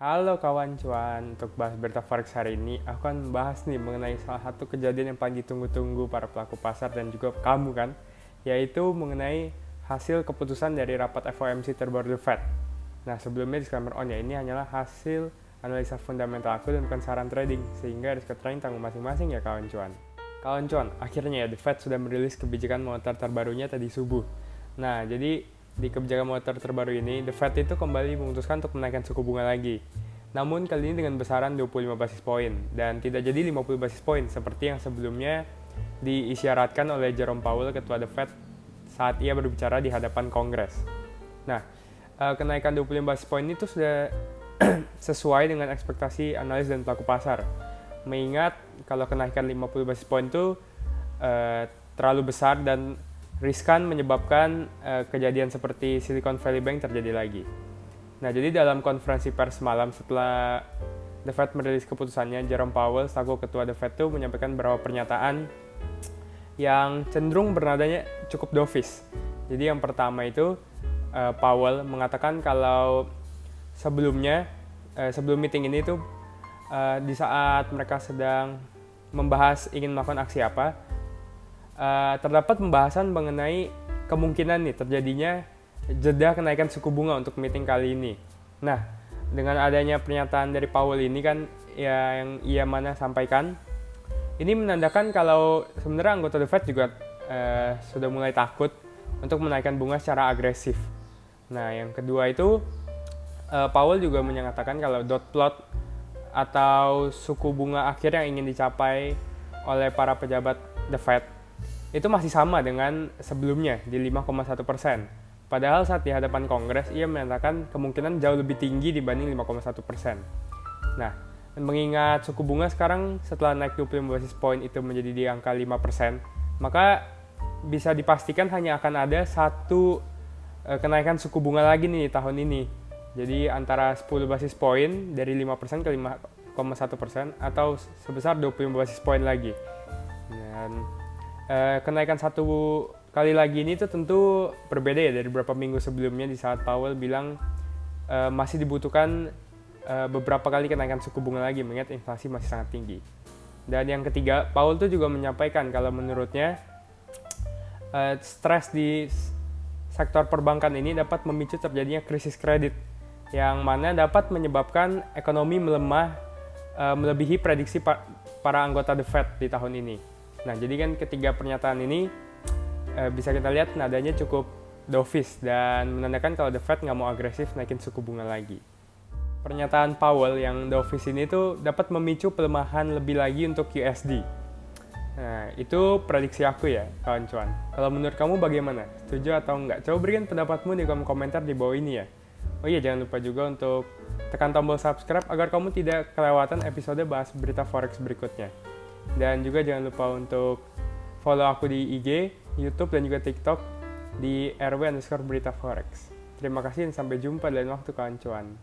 Halo kawan cuan, untuk bahas berita forex hari ini, aku akan membahas nih mengenai salah satu kejadian yang paling ditunggu-tunggu para pelaku pasar dan juga kamu kan, yaitu mengenai hasil keputusan dari rapat FOMC terbaru The Fed. Nah sebelumnya disclaimer on ya, ini hanyalah hasil analisa fundamental aku dan bukan saran trading, sehingga risiko trading tanggung masing-masing ya kawan cuan. Kawan cuan, akhirnya ya The Fed sudah merilis kebijakan moneter terbarunya tadi subuh. Nah jadi di kebijakan moneter terbaru ini, The Fed itu kembali memutuskan untuk menaikkan suku bunga lagi. Namun kali ini dengan besaran 25 basis poin dan tidak jadi 50 basis poin seperti yang sebelumnya diisyaratkan oleh Jerome Powell, ketua The Fed, saat ia berbicara di hadapan Kongres. Nah, kenaikan 25 basis poin itu sudah sesuai dengan ekspektasi analis dan pelaku pasar. Mengingat kalau kenaikan 50 basis poin itu terlalu besar dan riskan menyebabkan kejadian seperti Silicon Valley Bank terjadi lagi. Nah, jadi dalam konferensi pers malam setelah The Fed merilis keputusannya, Jerome Powell, selaku ketua The Fed, itu menyampaikan beberapa pernyataan yang cenderung bernadanya cukup dovish. Jadi yang pertama itu Powell mengatakan kalau sebelumnya, sebelum meeting ini tuh di saat mereka sedang membahas ingin melakukan aksi apa, terdapat pembahasan mengenai kemungkinan nih terjadinya jeda kenaikan suku bunga untuk meeting kali ini. Nah, dengan adanya pernyataan dari Powell ini kan ya, yang ia mana sampaikan, ini menandakan kalau sebenarnya anggota The Fed juga sudah mulai takut untuk menaikkan bunga secara agresif. Nah, yang kedua itu Powell juga menyatakan kalau dot plot atau suku bunga akhir yang ingin dicapai oleh para pejabat The Fed itu masih sama dengan sebelumnya di 5,1%. Padahal saat di hadapan Kongres, ia menyatakan kemungkinan jauh lebih tinggi dibanding 5,1%. Nah, mengingat suku bunga sekarang setelah naik 25 basis point itu menjadi di angka 5%, maka bisa dipastikan hanya akan ada satu kenaikan suku bunga lagi nih tahun ini. Jadi antara 10 basis point dari 5% ke 5,1% atau sebesar 25 basis point lagi. Dan kenaikan satu kali lagi ini tuh tentu berbeda ya dari beberapa minggu sebelumnya di saat Powell bilang masih dibutuhkan beberapa kali kenaikan suku bunga lagi mengingat inflasi masih sangat tinggi. Dan yang ketiga, Powell tuh juga menyampaikan kalau menurutnya stres di sektor perbankan ini dapat memicu terjadinya krisis kredit yang mana dapat menyebabkan ekonomi melemah melebihi prediksi para anggota The Fed di tahun ini. Nah, jadi kan ketiga pernyataan ini bisa kita lihat nadanya cukup dovish dan menandakan kalau The Fed nggak mau agresif naikin suku bunga lagi. Pernyataan Powell yang dovish ini tuh dapat memicu pelemahan lebih lagi untuk USD. Nah, itu prediksi aku ya, kawan cuan. Kalau menurut kamu bagaimana? Setuju atau enggak? Coba berikan pendapatmu di kolom komentar di bawah ini ya. Oh iya, jangan lupa juga untuk tekan tombol subscribe agar kamu tidak kelewatan episode bahas berita forex berikutnya. Dan juga jangan lupa untuk follow aku di IG, YouTube, dan juga TikTok di rw_berita forex. Terima kasih dan sampai jumpa dalam waktu kawan cuan.